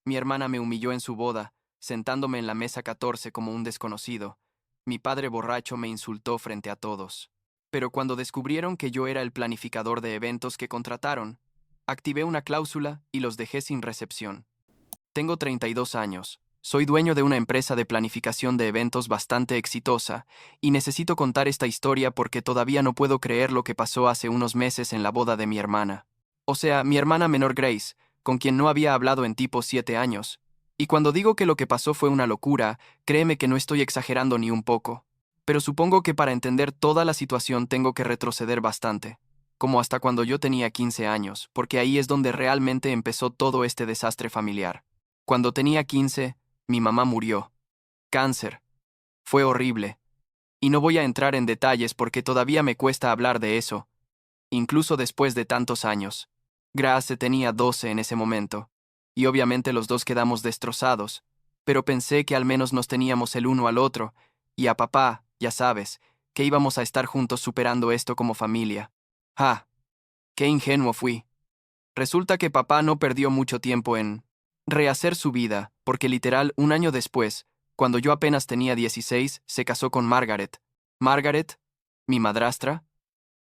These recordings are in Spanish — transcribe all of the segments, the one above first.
Mi hermana me humilló en su boda, sentándome en la mesa 14 como un desconocido. Mi padre borracho me insultó frente a todos. Pero cuando descubrieron que yo era el planificador de eventos que contrataron, activé una cláusula y los dejé sin recepción. Tengo 32 años. Soy dueño de una empresa de planificación de eventos bastante exitosa, y necesito contar esta historia porque todavía no puedo creer lo que pasó hace unos meses en la boda de mi hermana. O sea, mi hermana menor Grace, con quien no había hablado en tipo 7 años. Y cuando digo que lo que pasó fue una locura, créeme que no estoy exagerando ni un poco. Pero supongo que para entender toda la situación tengo que retroceder bastante, como hasta cuando yo tenía 15 años, porque ahí es donde realmente empezó todo este desastre familiar. Cuando tenía 15, mi mamá murió. Cáncer. Fue horrible. Y no voy a entrar en detalles porque todavía me cuesta hablar de eso, incluso después de tantos años. Grace tenía 12 en ese momento, y obviamente los dos quedamos destrozados, pero pensé que al menos nos teníamos el uno al otro, y a papá, ya sabes, que íbamos a estar juntos superando esto como familia. ¡Ah! ¡Qué ingenuo fui! Resulta que papá no perdió mucho tiempo en rehacer su vida, porque literal un año después, cuando yo apenas tenía 16, se casó con Margaret. Margaret, mi madrastra,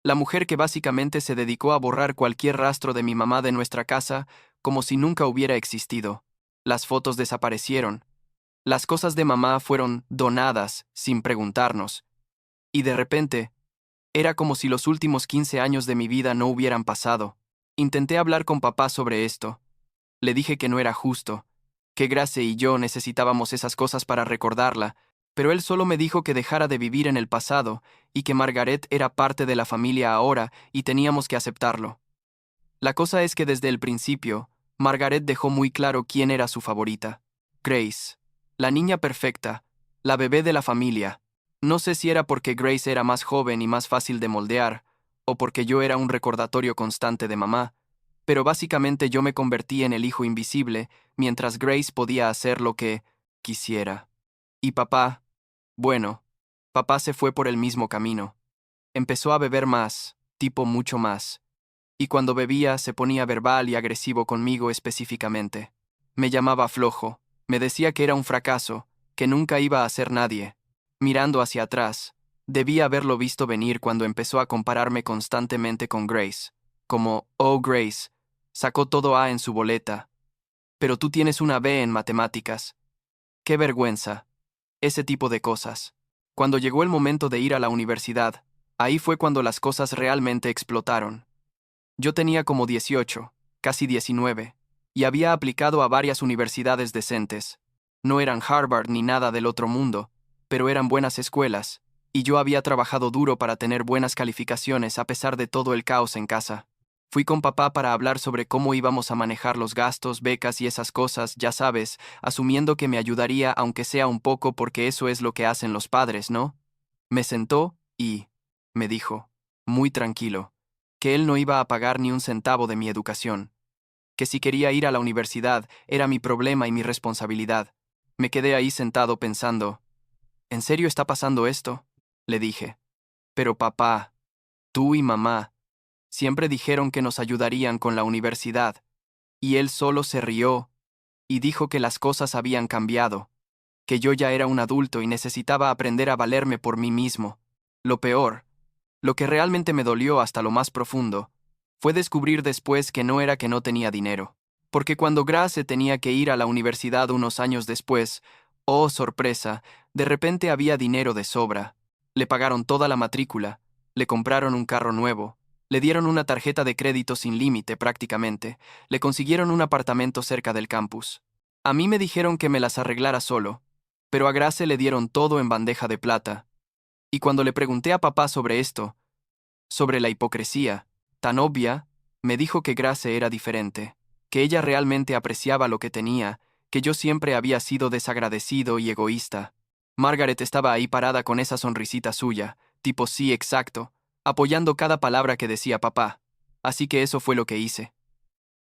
la mujer que básicamente se dedicó a borrar cualquier rastro de mi mamá de nuestra casa como si nunca hubiera existido. Las fotos desaparecieron. Las cosas de mamá fueron donadas sin preguntarnos. Y de repente, era como si los últimos 15 años de mi vida no hubieran pasado. Intenté hablar con papá sobre esto. Le dije que no era justo, que Grace y yo necesitábamos esas cosas para recordarla, pero él solo me dijo que dejara de vivir en el pasado y que Margaret era parte de la familia ahora y teníamos que aceptarlo. La cosa es que desde el principio, Margaret dejó muy claro quién era su favorita. Grace, la niña perfecta, la bebé de la familia. No sé si era porque Grace era más joven y más fácil de moldear, o porque yo era un recordatorio constante de mamá, pero básicamente yo me convertí en el hijo invisible, mientras Grace podía hacer lo que quisiera. Y papá, bueno, papá se fue por el mismo camino. Empezó a beber más, tipo mucho más. Y cuando bebía se ponía verbal y agresivo conmigo específicamente. Me llamaba flojo, me decía que era un fracaso, que nunca iba a ser nadie. Mirando hacia atrás, debía haberlo visto venir cuando empezó a compararme constantemente con Grace. Como, oh Grace, sacó todo A en su boleta, pero tú tienes una B en matemáticas. Qué vergüenza. Ese tipo de cosas. Cuando llegó el momento de ir a la universidad, ahí fue cuando las cosas realmente explotaron. Yo tenía como 18, casi 19, y había aplicado a varias universidades decentes. No eran Harvard ni nada del otro mundo, pero eran buenas escuelas, y yo había trabajado duro para tener buenas calificaciones a pesar de todo el caos en casa. Fui con papá para hablar sobre cómo íbamos a manejar los gastos, becas y esas cosas, ya sabes, asumiendo que me ayudaría aunque sea un poco porque eso es lo que hacen los padres, ¿no? Me sentó y me dijo, muy tranquilo, que él no iba a pagar ni un centavo de mi educación, que si quería ir a la universidad era mi problema y mi responsabilidad. Me quedé ahí sentado pensando, ¿en serio está pasando esto? Le dije. Pero papá, tú y mamá, siempre dijeron que nos ayudarían con la universidad, y él solo se rió y dijo que las cosas habían cambiado, que yo ya era un adulto y necesitaba aprender a valerme por mí mismo. Lo peor, lo que realmente me dolió hasta lo más profundo, fue descubrir después que no era que no tenía dinero. Porque cuando Grace tenía que ir a la universidad unos años después, oh sorpresa, de repente había dinero de sobra. Le pagaron toda la matrícula, le compraron un carro nuevo, le dieron una tarjeta de crédito sin límite prácticamente, le consiguieron un apartamento cerca del campus. A mí me dijeron que me las arreglara solo, pero a Grace le dieron todo en bandeja de plata. Y cuando le pregunté a papá sobre esto, sobre la hipocresía, tan obvia, me dijo que Grace era diferente, que ella realmente apreciaba lo que tenía, que yo siempre había sido desagradecido y egoísta. Margaret estaba ahí parada con esa sonrisita suya, tipo sí exacto, apoyando cada palabra que decía papá. Así que eso fue lo que hice.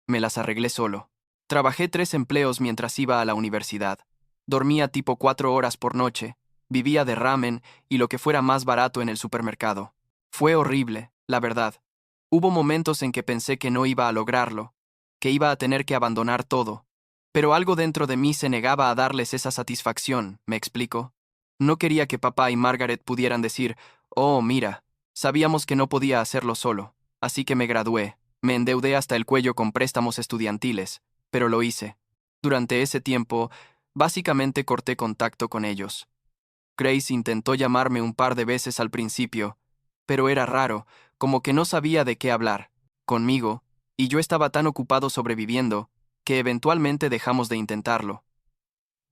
Me las arreglé solo. Trabajé 3 empleos mientras iba a la universidad. Dormía tipo 4 horas por noche, vivía de ramen y lo que fuera más barato en el supermercado. Fue horrible, la verdad. Hubo momentos en que pensé que no iba a lograrlo, que iba a tener que abandonar todo. Pero algo dentro de mí se negaba a darles esa satisfacción, ¿me explico? No quería que papá y Margaret pudieran decir, oh, mira, sabíamos que no podía hacerlo solo, así que me gradué, me endeudé hasta el cuello con préstamos estudiantiles, pero lo hice. Durante ese tiempo, básicamente corté contacto con ellos. Grace intentó llamarme un par de veces al principio, pero era raro, como que no sabía de qué hablar conmigo, y yo estaba tan ocupado sobreviviendo, que eventualmente dejamos de intentarlo.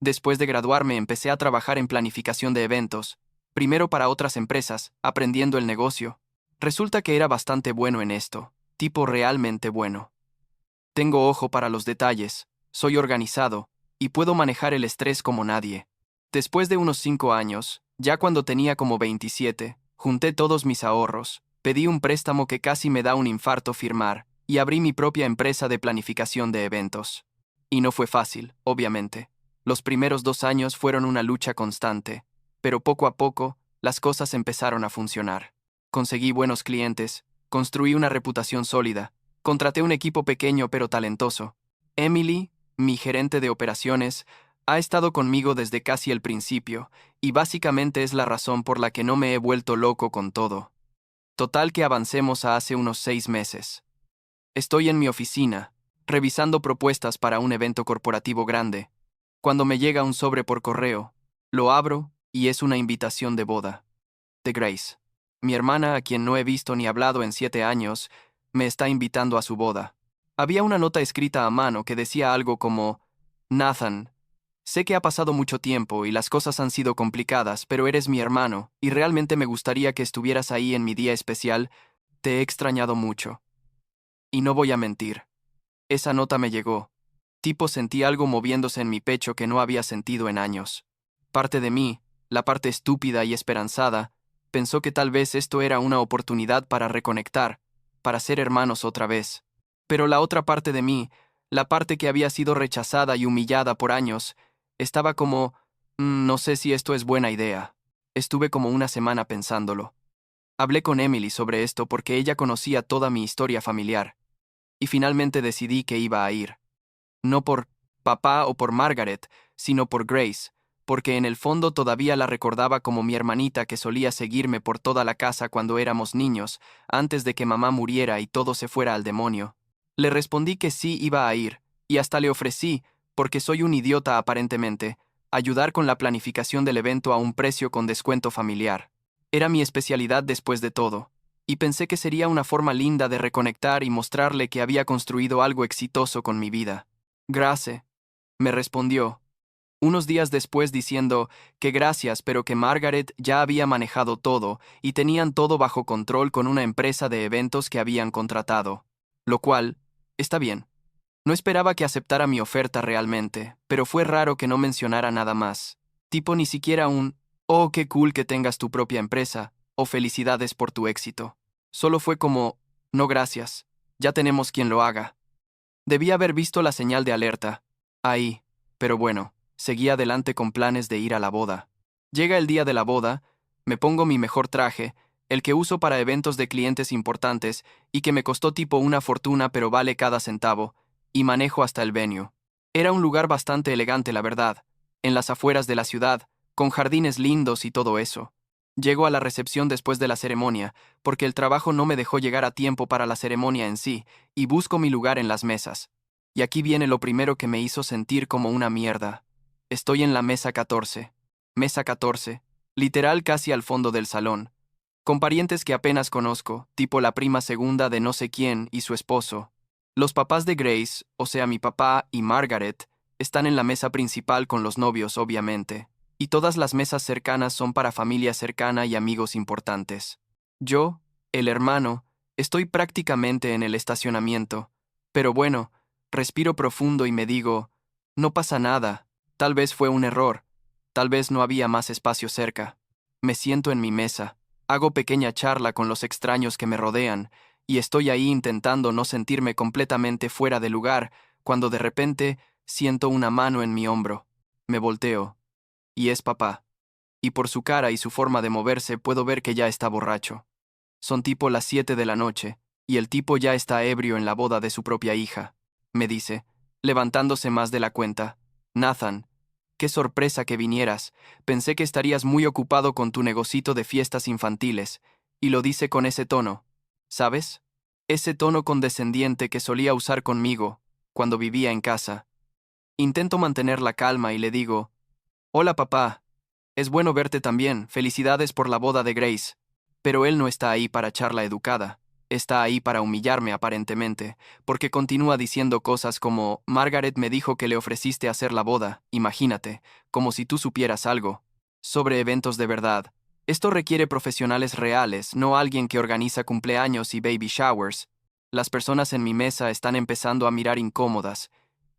Después de graduarme empecé a trabajar en planificación de eventos, primero para otras empresas, aprendiendo el negocio. Resulta que era bastante bueno en esto, tipo realmente bueno. Tengo ojo para los detalles, soy organizado, y puedo manejar el estrés como nadie. Después de unos 5 años, ya cuando tenía como 27, junté todos mis ahorros, pedí un préstamo que casi me da un infarto firmar, y abrí mi propia empresa de planificación de eventos. Y no fue fácil, obviamente. Los primeros 2 años fueron una lucha constante, pero poco a poco, las cosas empezaron a funcionar. Conseguí buenos clientes, construí una reputación sólida, contraté un equipo pequeño pero talentoso. Emily, mi gerente de operaciones, ha estado conmigo desde casi el principio, y básicamente es la razón por la que no me he vuelto loco con todo. Total que avancemos a hace unos 6 meses. Estoy en mi oficina, revisando propuestas para un evento corporativo grande, cuando me llega un sobre por correo. Lo abro, y es una invitación de boda. De Grace. Mi hermana, a quien no he visto ni hablado en 7 años, me está invitando a su boda. Había una nota escrita a mano que decía algo como: Nathan, sé que ha pasado mucho tiempo y las cosas han sido complicadas, pero eres mi hermano, y realmente me gustaría que estuvieras ahí en mi día especial. Te he extrañado mucho. Y no voy a mentir. Esa nota me llegó. Tipo sentí algo moviéndose en mi pecho que no había sentido en años. Parte de mí, la parte estúpida y esperanzada, pensó que tal vez esto era una oportunidad para reconectar, para ser hermanos otra vez. Pero la otra parte de mí, la parte que había sido rechazada y humillada por años, estaba como, no sé si esto es buena idea. Estuve como una semana pensándolo. Hablé con Emily sobre esto porque ella conocía toda mi historia familiar, y finalmente decidí que iba a ir. No por papá o por Margaret, sino por Grace, porque en el fondo todavía la recordaba como mi hermanita que solía seguirme por toda la casa cuando éramos niños, antes de que mamá muriera y todo se fuera al demonio. Le respondí que sí iba a ir, y hasta le ofrecí, porque soy un idiota aparentemente, ayudar con la planificación del evento a un precio con descuento familiar. Era mi especialidad después de todo, y pensé que sería una forma linda de reconectar y mostrarle que había construido algo exitoso con mi vida. Grace, me respondió, unos días después diciendo que gracias, pero que Margaret ya había manejado todo y tenían todo bajo control con una empresa de eventos que habían contratado. Lo cual, está bien. No esperaba que aceptara mi oferta realmente, pero fue raro que no mencionara nada más. Tipo ni siquiera un, oh, qué cool que tengas tu propia empresa, o felicidades por tu éxito. Solo fue como, no gracias, ya tenemos quien lo haga. Debí haber visto la señal de alerta. Ahí. Pero bueno, seguí adelante con planes de ir a la boda. Llega el día de la boda, me pongo mi mejor traje, el que uso para eventos de clientes importantes y que me costó tipo una fortuna pero vale cada centavo, y manejo hasta el venue. Era un lugar bastante elegante, la verdad, en las afueras de la ciudad, con jardines lindos y todo eso. Llego a la recepción después de la ceremonia, porque el trabajo no me dejó llegar a tiempo para la ceremonia en sí, y busco mi lugar en las mesas. Y aquí viene lo primero que me hizo sentir como una mierda. Estoy en la mesa 14. Mesa 14, literal casi al fondo del salón. Con parientes que apenas conozco, tipo la prima segunda de no sé quién y su esposo. Los papás de Grace, o sea mi papá y Margaret, están en la mesa principal con los novios, obviamente. Y todas las mesas cercanas son para familia cercana y amigos importantes. Yo, el hermano, estoy prácticamente en el estacionamiento. Pero bueno, respiro profundo y me digo, no pasa nada, tal vez fue un error, tal vez no había más espacio cerca. Me siento en mi mesa, hago pequeña charla con los extraños que me rodean, y estoy ahí intentando no sentirme completamente fuera de lugar, cuando de repente siento una mano en mi hombro. Me volteo. Y es papá. Y por su cara y su forma de moverse puedo ver que ya está borracho. Son tipo las 7 de la noche, y el tipo ya está ebrio en la boda de su propia hija. Me dice, levantándose más de la cuenta. Nathan, qué sorpresa que vinieras. Pensé que estarías muy ocupado con tu negocito de fiestas infantiles, y lo dice con ese tono. ¿Sabes? Ese tono condescendiente que solía usar conmigo, cuando vivía en casa. Intento mantener la calma y le digo, hola papá, es bueno verte también, felicidades por la boda de Grace. Pero él no está ahí para charla educada, está ahí para humillarme aparentemente, porque continúa diciendo cosas como, Margaret me dijo que le ofreciste hacer la boda, imagínate, como si tú supieras algo. Sobre eventos de verdad. Esto requiere profesionales reales, no alguien que organiza cumpleaños y baby showers. Las personas en mi mesa están empezando a mirar incómodas,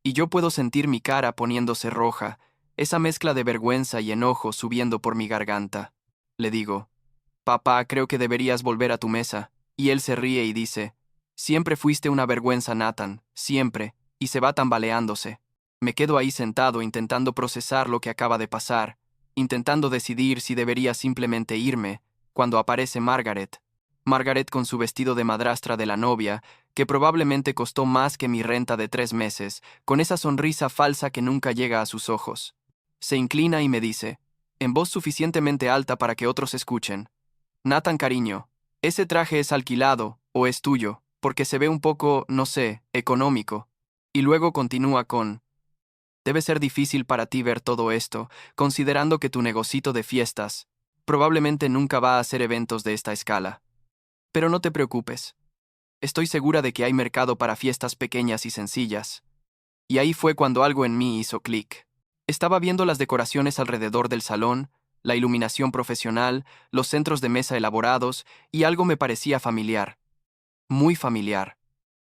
y yo puedo sentir mi cara poniéndose roja, esa mezcla de vergüenza y enojo subiendo por mi garganta. Le digo, papá, creo que deberías volver a tu mesa. Y él se ríe y dice, siempre fuiste una vergüenza, Nathan, siempre, y se va tambaleándose. Me quedo ahí sentado intentando procesar lo que acaba de pasar, intentando decidir si debería simplemente irme, cuando aparece Margaret. Margaret con su vestido de madrastra de la novia, que probablemente costó más que mi renta de 3 meses, con esa sonrisa falsa que nunca llega a sus ojos. Se inclina y me dice, en voz suficientemente alta para que otros escuchen, Nathan, cariño, ese traje es alquilado, o es tuyo, porque se ve un poco, no sé, económico. Y luego continúa con, debe ser difícil para ti ver todo esto, considerando que tu negocito de fiestas probablemente nunca va a hacer eventos de esta escala. Pero no te preocupes. Estoy segura de que hay mercado para fiestas pequeñas y sencillas. Y ahí fue cuando algo en mí hizo clic. Estaba viendo las decoraciones alrededor del salón, la iluminación profesional, los centros de mesa elaborados, y algo me parecía familiar. Muy familiar.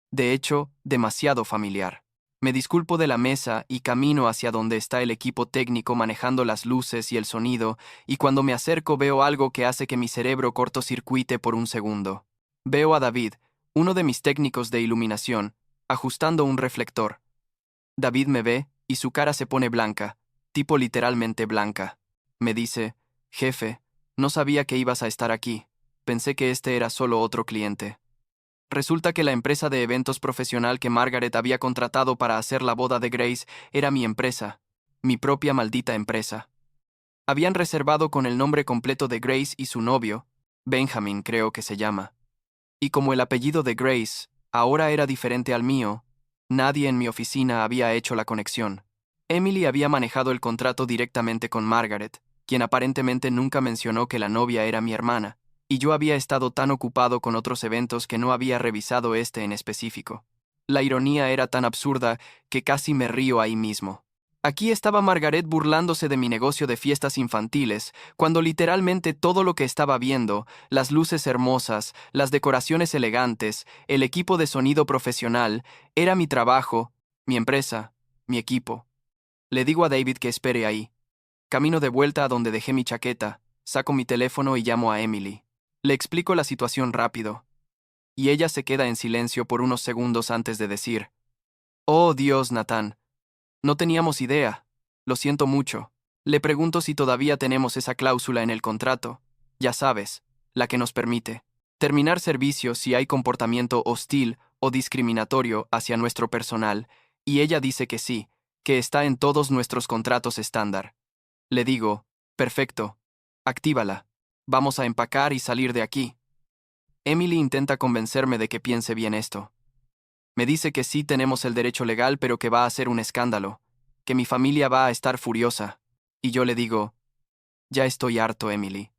De hecho, demasiado familiar. Me disculpo de la mesa y camino hacia donde está el equipo técnico manejando las luces y el sonido, y cuando me acerco veo algo que hace que mi cerebro cortocircuite por un segundo. Veo a David, uno de mis técnicos de iluminación, ajustando un reflector. David me ve, y su cara se pone blanca, tipo literalmente blanca. Me dice, jefe, no sabía que ibas a estar aquí. Pensé que este era solo otro cliente. Resulta que la empresa de eventos profesional que Margaret había contratado para hacer la boda de Grace era mi empresa, mi propia maldita empresa. Habían reservado con el nombre completo de Grace y su novio, Benjamin creo que se llama. Y como el apellido de Grace ahora era diferente al mío, nadie en mi oficina había hecho la conexión. Emily había manejado el contrato directamente con Margaret, quien aparentemente nunca mencionó que la novia era mi hermana, y yo había estado tan ocupado con otros eventos que no había revisado este en específico. La ironía era tan absurda que casi me río ahí mismo. Aquí estaba Margaret burlándose de mi negocio de fiestas infantiles, cuando literalmente todo lo que estaba viendo, las luces hermosas, las decoraciones elegantes, el equipo de sonido profesional, era mi trabajo, mi empresa, mi equipo. Le digo a David que espere ahí. Camino de vuelta a donde dejé mi chaqueta, saco mi teléfono y llamo a Emily. Le explico la situación rápido. Y ella se queda en silencio por unos segundos antes de decir, oh Dios, Nathan. No teníamos idea. Lo siento mucho. Le pregunto si todavía tenemos esa cláusula en el contrato. Ya sabes, la que nos permite terminar servicios si hay comportamiento hostil o discriminatorio hacia nuestro personal, y ella dice que sí, que está en todos nuestros contratos estándar. Le digo, perfecto. Actívala. Vamos a empacar y salir de aquí. Emily intenta convencerme de que piense bien esto. Me dice que sí tenemos el derecho legal, pero que va a ser un escándalo, que mi familia va a estar furiosa. Y yo le digo, ya estoy harto, Emily.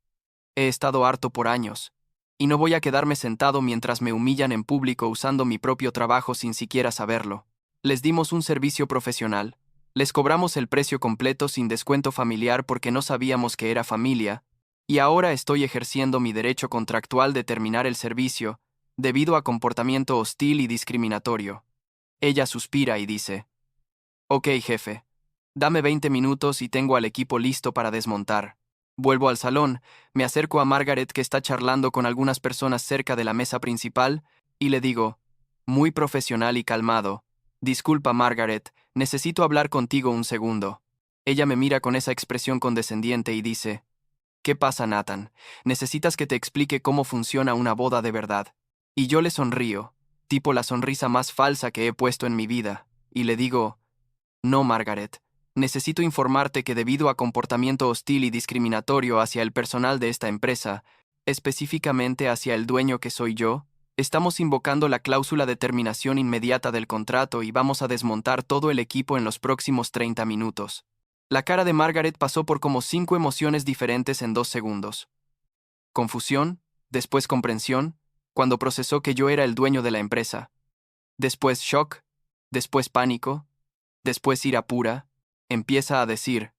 He estado harto por años, y no voy a quedarme sentado mientras me humillan en público usando mi propio trabajo sin siquiera saberlo. Les dimos un servicio profesional, les cobramos el precio completo sin descuento familiar porque no sabíamos que era familia, y ahora estoy ejerciendo mi derecho contractual de terminar el servicio, debido a comportamiento hostil y discriminatorio. Ella suspira y dice, ok, jefe, dame 20 minutos y tengo al equipo listo para desmontar. Vuelvo al salón, me acerco a Margaret que está charlando con algunas personas cerca de la mesa principal, y le digo, muy profesional y calmado, disculpa Margaret, necesito hablar contigo un segundo. Ella me mira con esa expresión condescendiente y dice, ¿qué pasa, Nathan? ¿Necesitas que te explique cómo funciona una boda de verdad? Y yo le sonrío, tipo la sonrisa más falsa que he puesto en mi vida, y le digo, no, Margaret, necesito informarte que debido a comportamiento hostil y discriminatorio hacia el personal de esta empresa, específicamente hacia el dueño que soy yo, estamos invocando la cláusula de terminación inmediata del contrato y vamos a desmontar todo el equipo en los próximos 30 minutos. La cara de Margaret pasó por como 5 emociones diferentes en 2 segundos. Confusión, después comprensión, cuando procesó que yo era el dueño de la empresa. Después shock, después pánico, después ira pura. Empieza a decir,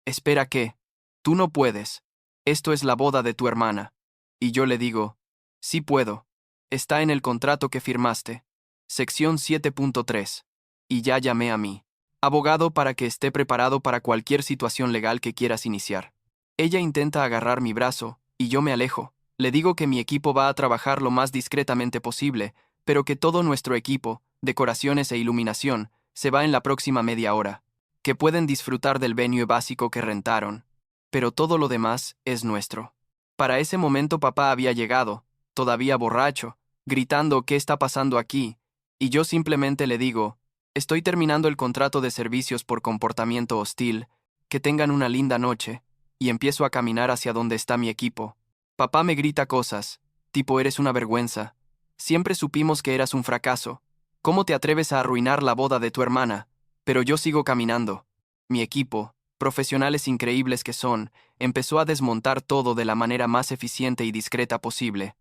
espera qué, tú no puedes, esto es la boda de tu hermana. Y yo le digo, sí puedo, está en el contrato que firmaste. Sección 7.3. Y ya llamé a mi abogado para que esté preparado para cualquier situación legal que quieras iniciar. Ella intenta agarrar mi brazo, y yo me alejo. Le digo que mi equipo va a trabajar lo más discretamente posible, pero que todo nuestro equipo, decoraciones e iluminación, se va en la próxima media hora. Que pueden disfrutar del venue básico que rentaron, pero todo lo demás es nuestro. Para ese momento papá había llegado, todavía borracho, gritando ¿qué está pasando aquí? Y yo simplemente le digo, estoy terminando el contrato de servicios por comportamiento hostil, que tengan una linda noche, y empiezo a caminar hacia donde está mi equipo. Papá me grita cosas, tipo eres una vergüenza. Siempre supimos que eras un fracaso. ¿Cómo te atreves a arruinar la boda de tu hermana? Pero yo sigo caminando. Mi equipo, profesionales increíbles que son, empezó a desmontar todo de la manera más eficiente y discreta posible.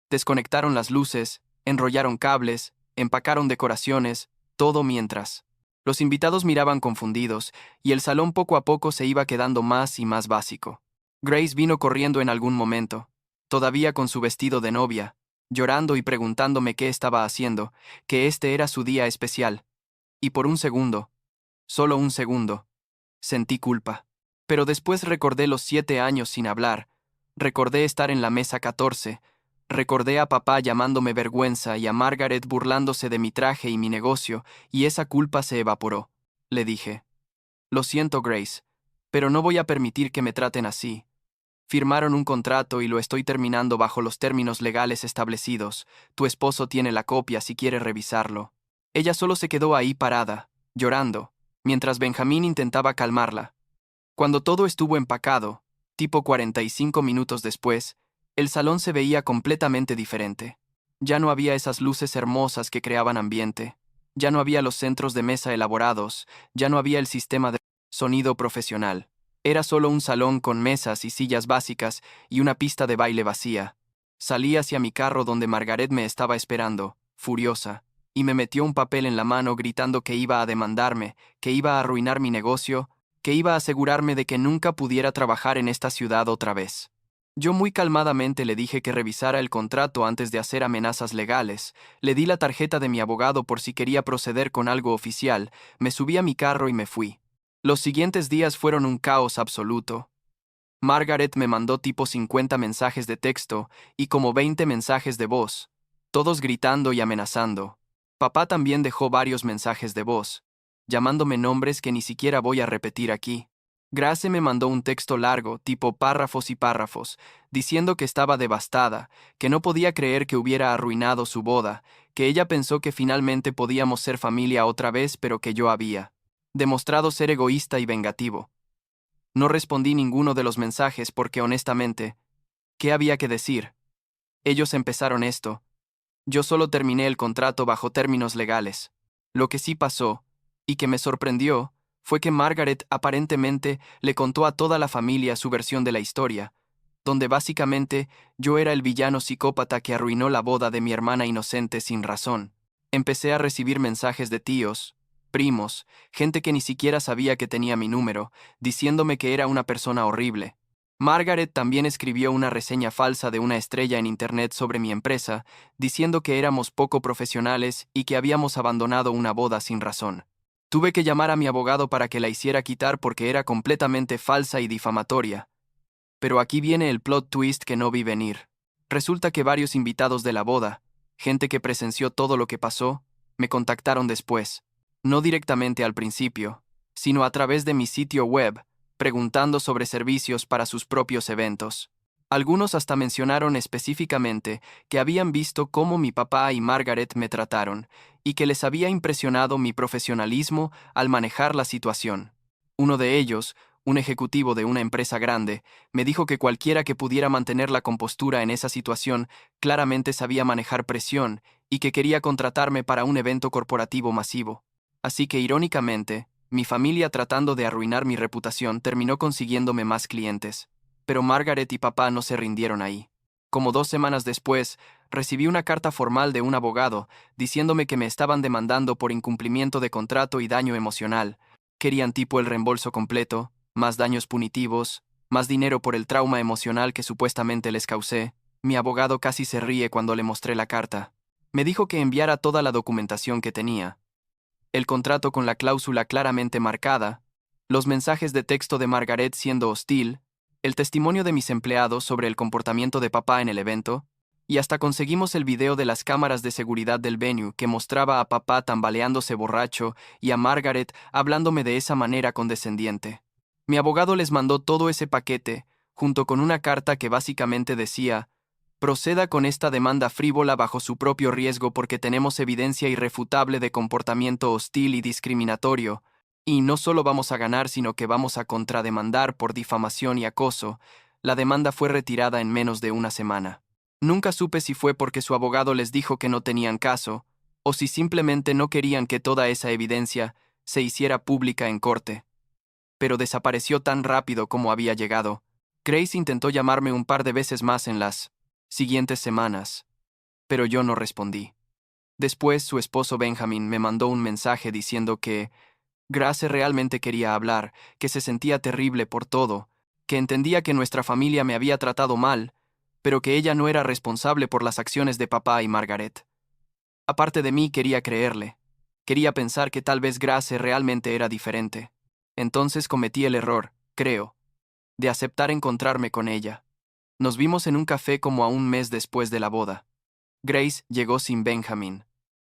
Desconectaron las luces, enrollaron cables, empacaron decoraciones, todo mientras. Los invitados miraban confundidos, y el salón poco a poco se iba quedando más y más básico. Grace vino corriendo en algún momento, todavía con su vestido de novia, llorando y preguntándome qué estaba haciendo, que este era su día especial. Y por un segundo, solo un segundo, sentí culpa. Pero después recordé los 7 años sin hablar, recordé estar en la mesa 14, recordé a papá llamándome vergüenza y a Margaret burlándose de mi traje y mi negocio, y esa culpa se evaporó. Le dije, lo siento, Grace, pero no voy a permitir que me traten así. Firmaron un contrato y lo estoy terminando bajo los términos legales establecidos. Tu esposo tiene la copia si quiere revisarlo. Ella solo se quedó ahí parada, llorando, mientras Benjamín intentaba calmarla. Cuando todo estuvo empacado, tipo 45 minutos después, el salón se veía completamente diferente. Ya no había esas luces hermosas que creaban ambiente. Ya no había los centros de mesa elaborados. Ya no había el sistema de sonido profesional. Era solo un salón con mesas y sillas básicas y una pista de baile vacía. Salí hacia mi carro donde Margaret me estaba esperando, furiosa, y me metió un papel en la mano gritando que iba a demandarme, que iba a arruinar mi negocio, que iba a asegurarme de que nunca pudiera trabajar en esta ciudad otra vez. Yo muy calmadamente le dije que revisara el contrato antes de hacer amenazas legales, le di la tarjeta de mi abogado por si quería proceder con algo oficial, me subí a mi carro y me fui. Los siguientes días fueron un caos absoluto. Margaret me mandó tipo 50 mensajes de texto y como 20 mensajes de voz, todos gritando y amenazando. Papá también dejó varios mensajes de voz, llamándome nombres que ni siquiera voy a repetir aquí. Grace me mandó un texto largo, tipo párrafos y párrafos, diciendo que estaba devastada, que no podía creer que hubiera arruinado su boda, que ella pensó que finalmente podíamos ser familia otra vez, pero que yo había demostrado ser egoísta y vengativo. No respondí ninguno de los mensajes porque honestamente, ¿qué había que decir? Ellos empezaron esto. Yo solo terminé el contrato bajo términos legales. Lo que sí pasó, y que me sorprendió, fue que Margaret aparentemente le contó a toda la familia su versión de la historia, donde básicamente yo era el villano psicópata que arruinó la boda de mi hermana inocente sin razón. Empecé a recibir mensajes de tíos, primos, gente que ni siquiera sabía que tenía mi número, diciéndome que era una persona horrible. Margaret también escribió una reseña falsa de una estrella en internet sobre mi empresa, diciendo que éramos poco profesionales y que habíamos abandonado una boda sin razón. Tuve que llamar a mi abogado para que la hiciera quitar porque era completamente falsa y difamatoria. Pero aquí viene el plot twist que no vi venir. Resulta que varios invitados de la boda, gente que presenció todo lo que pasó, me contactaron después. No directamente al principio, sino a través de mi sitio web, preguntando sobre servicios para sus propios eventos. Algunos hasta mencionaron específicamente que habían visto cómo mi papá y Margaret me trataron, y que les había impresionado mi profesionalismo al manejar la situación. Uno de ellos, un ejecutivo de una empresa grande, me dijo que cualquiera que pudiera mantener la compostura en esa situación claramente sabía manejar presión y que quería contratarme para un evento corporativo masivo. Así que, irónicamente, mi familia, tratando de arruinar mi reputación, terminó consiguiéndome más clientes. Pero Margaret y papá no se rindieron ahí. Como 2 semanas después, recibí una carta formal de un abogado diciéndome que me estaban demandando por incumplimiento de contrato y daño emocional. Querían tipo el reembolso completo, más daños punitivos, más dinero por el trauma emocional que supuestamente les causé. Mi abogado casi se ríe cuando le mostré la carta. Me dijo que enviara toda la documentación que tenía. El contrato con la cláusula claramente marcada, los mensajes de texto de Margaret siendo hostil, el testimonio de mis empleados sobre el comportamiento de papá en el evento, y hasta conseguimos el video de las cámaras de seguridad del venue que mostraba a papá tambaleándose borracho y a Margaret hablándome de esa manera condescendiente. Mi abogado les mandó todo ese paquete, junto con una carta que básicamente decía: proceda con esta demanda frívola bajo su propio riesgo porque tenemos evidencia irrefutable de comportamiento hostil y discriminatorio, y no solo vamos a ganar, sino que vamos a contrademandar por difamación y acoso. La demanda fue retirada en menos de una semana. Nunca supe si fue porque su abogado les dijo que no tenían caso, o si simplemente no querían que toda esa evidencia se hiciera pública en corte. Pero desapareció tan rápido como había llegado. Grace intentó llamarme un par de veces más en las siguientes semanas, pero yo no respondí. Después, su esposo Benjamin me mandó un mensaje diciendo que Grace realmente quería hablar, que se sentía terrible por todo, que entendía que nuestra familia me había tratado mal, pero que ella no era responsable por las acciones de papá y Margaret. Aparte de mí, quería creerle. Quería pensar que tal vez Grace realmente era diferente. Entonces cometí el error, creo, de aceptar encontrarme con ella. Nos vimos en un café como a un mes después de la boda. Grace llegó sin Benjamin,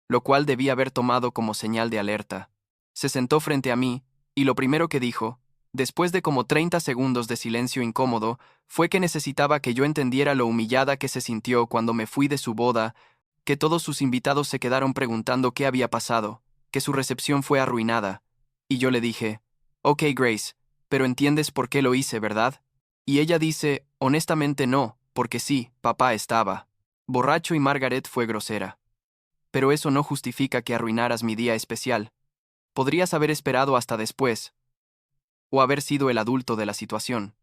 lo cual debí haber tomado como señal de alerta. Se sentó frente a mí, y lo primero que dijo, después de como 30 segundos de silencio incómodo, fue que necesitaba que yo entendiera lo humillada que se sintió cuando me fui de su boda, que todos sus invitados se quedaron preguntando qué había pasado, que su recepción fue arruinada. Y yo le dije: ok, Grace, pero entiendes por qué lo hice, ¿verdad? Y ella dice: honestamente no, porque sí, papá estaba borracho y Margaret fue grosera. Pero eso no justifica que arruinaras mi día especial. Podrías haber esperado hasta después, o haber sido el adulto de la situación.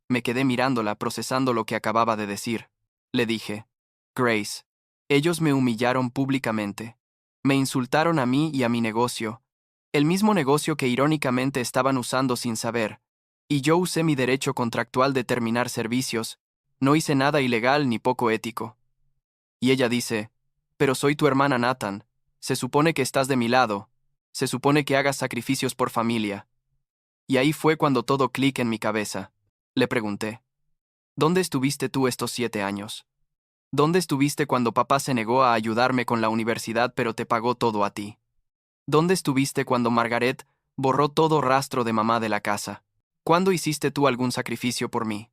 Me quedé mirándola, procesando lo que acababa de decir. Le dije: Grace, ellos me humillaron públicamente. Me insultaron a mí y a mi negocio, el mismo negocio que irónicamente estaban usando sin saber. Y yo usé mi derecho contractual de terminar servicios. No hice nada ilegal ni poco ético. Y ella dice: pero soy tu hermana Nathan. Se supone que estás de mi lado. Se supone que hagas sacrificios por familia. Y ahí fue cuando todo clic en mi cabeza. Le pregunté: ¿dónde estuviste tú estos 7 años? ¿Dónde estuviste cuando papá se negó a ayudarme con la universidad pero te pagó todo a ti? ¿Dónde estuviste cuando Margaret borró todo rastro de mamá de la casa? ¿Cuándo hiciste tú algún sacrificio por mí?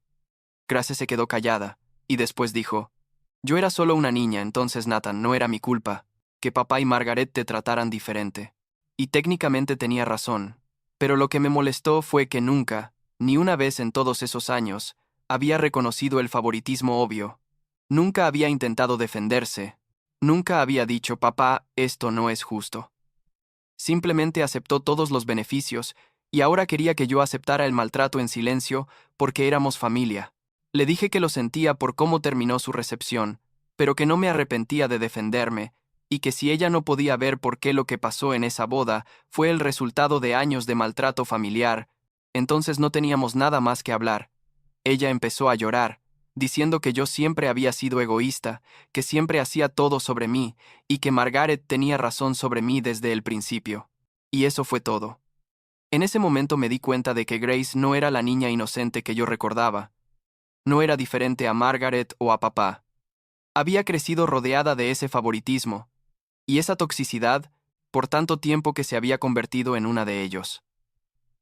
Grace se quedó callada, y después dijo: yo era solo una niña, entonces Nathan, no era mi culpa que papá y Margaret te trataran diferente. Y técnicamente tenía razón, pero lo que me molestó fue que nunca, ni una vez en todos esos años, había reconocido el favoritismo obvio. Nunca había intentado defenderse. Nunca había dicho: papá, esto no es justo. Simplemente aceptó todos los beneficios, y ahora quería que yo aceptara el maltrato en silencio porque éramos familia. Le dije que lo sentía por cómo terminó su recepción, pero que no me arrepentía de defenderme, y que si ella no podía ver por qué lo que pasó en esa boda fue el resultado de años de maltrato familiar, entonces no teníamos nada más que hablar. Ella empezó a llorar, diciendo que yo siempre había sido egoísta, que siempre hacía todo sobre mí, y que Margaret tenía razón sobre mí desde el principio. Y eso fue todo. En ese momento me di cuenta de que Grace no era la niña inocente que yo recordaba. No era diferente a Margaret o a papá. Había crecido rodeada de ese favoritismo, y esa toxicidad, por tanto tiempo que se había convertido en una de ellos.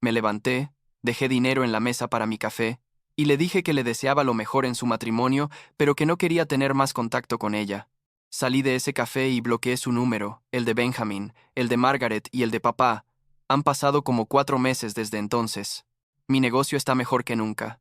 Me levanté, dejé dinero en la mesa para mi café, y le dije que le deseaba lo mejor en su matrimonio, pero que no quería tener más contacto con ella. Salí de ese café y bloqueé su número, el de Benjamin, el de Margaret y el de papá. Han pasado como 4 meses desde entonces. Mi negocio está mejor que nunca.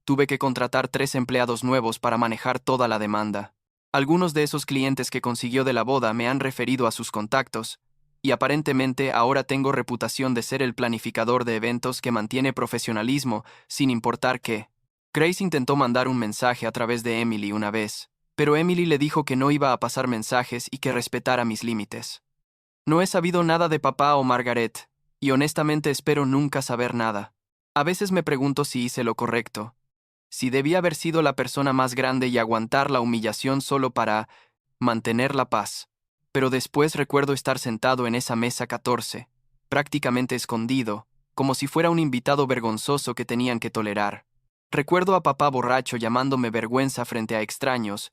Tuve que contratar 3 empleados nuevos para manejar toda la demanda. Algunos de esos clientes que consiguió de la boda me han referido a sus contactos, y aparentemente ahora tengo reputación de ser el planificador de eventos que mantiene profesionalismo, sin importar qué. Grace intentó mandar un mensaje a través de Emily una vez, pero Emily le dijo que no iba a pasar mensajes y que respetara mis límites. No he sabido nada de papá o Margaret, y honestamente espero nunca saber nada. A veces me pregunto si hice lo correcto, si debía haber sido la persona más grande y aguantar la humillación solo para mantener la paz. Pero después recuerdo estar sentado en esa mesa 14, prácticamente escondido, como si fuera un invitado vergonzoso que tenían que tolerar. Recuerdo a papá borracho llamándome vergüenza frente a extraños.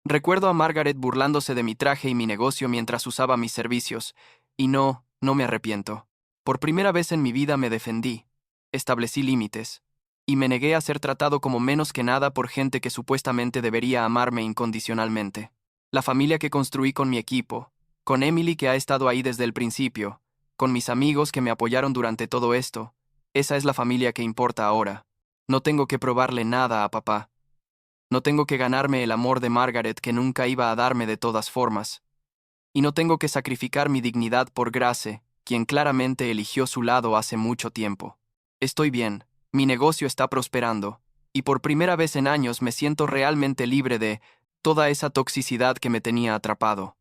Recuerdo a Margaret burlándose de mi traje y mi negocio mientras usaba mis servicios. Y no me arrepiento. Por primera vez en mi vida me defendí. Establecí límites. Y me negué a ser tratado como menos que nada por gente que supuestamente debería amarme incondicionalmente. La familia que construí con mi equipo, con Emily que ha estado ahí desde el principio, con mis amigos que me apoyaron durante todo esto, esa es la familia que importa ahora. No tengo que probarle nada a papá. No tengo que ganarme el amor de Margaret que nunca iba a darme de todas formas. Y no tengo que sacrificar mi dignidad por Grace, quien claramente eligió su lado hace mucho tiempo. Estoy bien, mi negocio está prosperando, y por primera vez en años me siento realmente libre de toda esa toxicidad que me tenía atrapado.